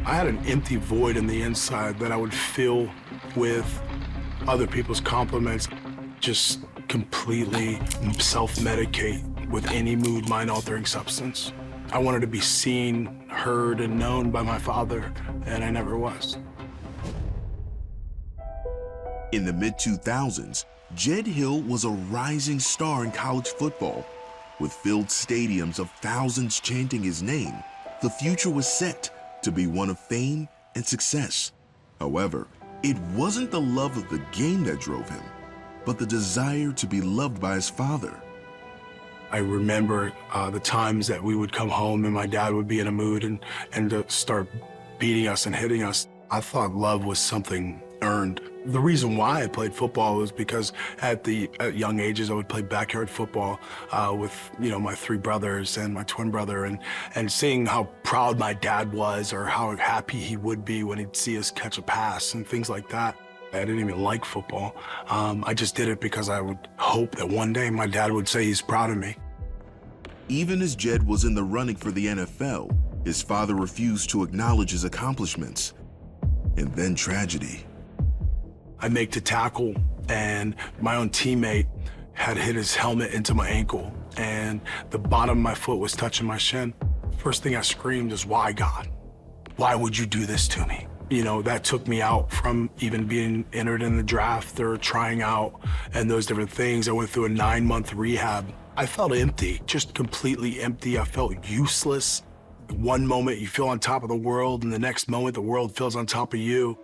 I had an empty void in the inside that I would fill with other people's compliments, just completely self-medicate with any mood, mind-altering substance. I wanted to be seen, heard, and known by my father, and I never was. In the mid-2000s, Jed Hill was a rising star in college football. With filled stadiums of thousands chanting his name, the future was set to be one of fame and success. However, it wasn't the love of the game that drove him, but the desire to be loved by his father. I remember the times that we would come home and my dad would be in a mood and to start beating us and hitting us. I thought love was something earned. The reason why I played football was because at young ages I would play backyard football with my three brothers and my twin brother, and seeing how proud my dad was or how happy he would be when he'd see us catch a pass and things like that. I didn't even like football. I just did it because I would hope that one day my dad would say he's proud of me. Even as Jed was in the running for the NFL, his father refused to acknowledge his accomplishments. And then tragedy. I make the tackle, and my own teammate had hit his helmet into my ankle, and the bottom of my foot was touching my shin. First thing I screamed is, "Why, God? Why would you do this to me?" That took me out from even being entered in the draft or trying out and those different things. I went through a 9-month rehab. I felt empty, just completely empty. I felt useless. One moment you feel on top of the world, and the next moment the world feels on top of you.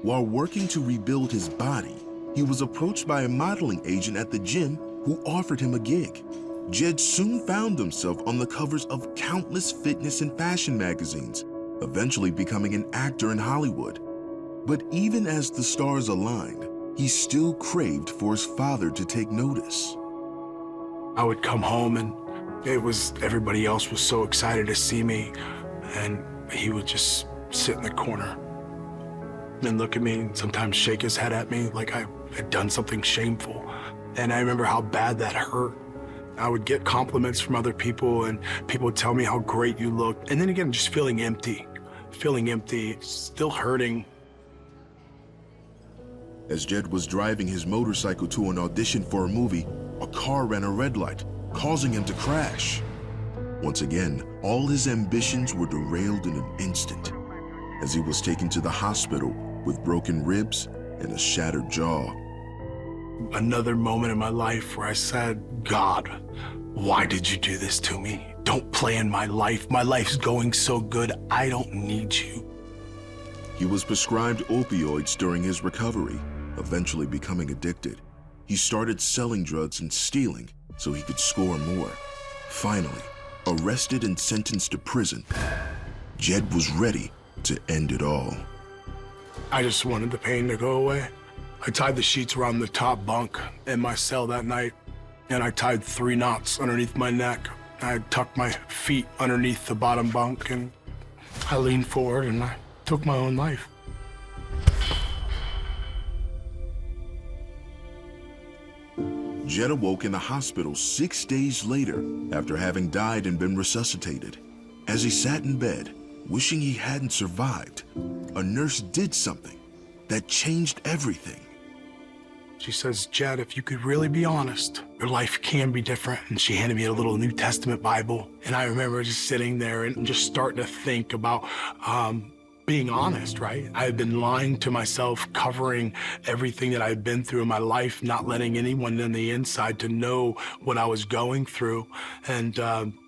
While working to rebuild his body, he was approached by a modeling agent at the gym who offered him a gig. Jed soon found himself on the covers of countless fitness and fashion magazines, eventually becoming an actor in Hollywood. But even as the stars aligned, he still craved for his father to take notice. I would come home and everybody else was so excited to see me, and he would just sit in the corner and look at me and sometimes shake his head at me like I had done something shameful. And I remember how bad that hurt. I would get compliments from other people, and people would tell me how great you looked. And then again, just feeling empty, still hurting. As Jed was driving his motorcycle to an audition for a movie, a car ran a red light, causing him to crash. Once again, all his ambitions were derailed in an instant, as he was taken to the hospital with broken ribs and a shattered jaw. Another moment in my life where I said, "God, why did you do this to me? Don't play in my life. My life's going so good. I don't need you." He was prescribed opioids during his recovery, eventually becoming addicted. He started selling drugs and stealing so he could score more. Finally, arrested and sentenced to prison, Jed was ready to end it all. I just wanted the pain to go away. I tied the sheets around the top bunk in my cell that night, and I tied 3 knots underneath my neck. I tucked my feet underneath the bottom bunk, and I leaned forward and I took my own life. Jed awoke in the hospital 6 days later after having died and been resuscitated. As he sat in bed, wishing he hadn't survived, a nurse did something that changed everything. She says, "Jed, if you could really be honest, your life can be different." And she handed me a little New Testament Bible. And I remember just sitting there and just starting to think about being honest, right? I had been lying to myself, covering everything that I had been through in my life, not letting anyone on the inside to know what I was going through. And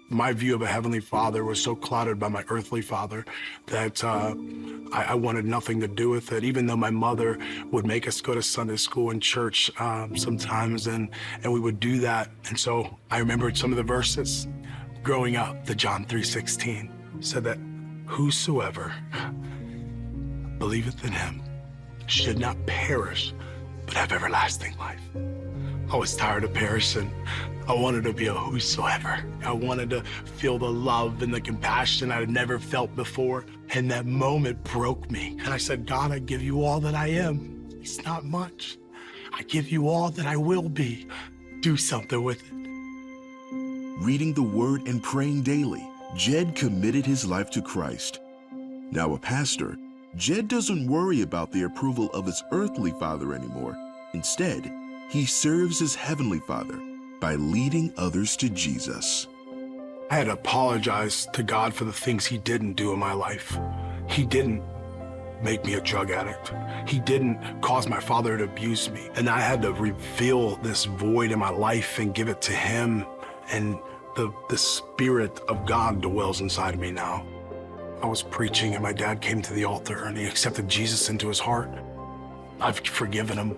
my view of a Heavenly Father was so clouded by my earthly father that I wanted nothing to do with it, even though my mother would make us go to Sunday school and church sometimes, and we would do that. And so I remembered some of the verses growing up. The John 3:16 said that whosoever believeth in him should not perish, but have everlasting life. I was tired of perishing. I wanted to be a whosoever. I wanted to feel the love and the compassion I had never felt before. And that moment broke me. And I said, "God, I give you all that I am. It's not much. I give you all that I will be. Do something with it." Reading the Word and praying daily, Jed committed his life to Christ. Now a pastor, Jed doesn't worry about the approval of his earthly father anymore. Instead, he serves his heavenly Father by leading others to Jesus. I had to apologize to God for the things he didn't do in my life. He didn't make me a drug addict. He didn't cause my father to abuse me. And I had to reveal this void in my life and give it to him. And the Spirit of God dwells inside of me now. I was preaching and my dad came to the altar and he accepted Jesus into his heart. I've forgiven him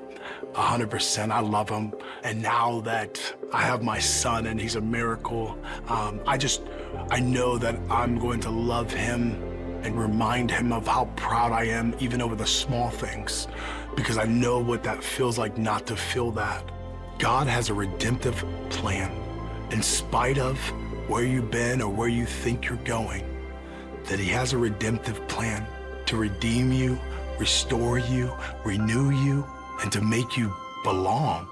100%. I love him. And now that I have my son and he's a miracle, I know that I'm going to love him and remind him of how proud I am, even over the small things, because I know what that feels like not to feel that. God has a redemptive plan. In spite of where you've been or where you think you're going, that he has a redemptive plan to redeem you, restore you, renew you, and to make you belong.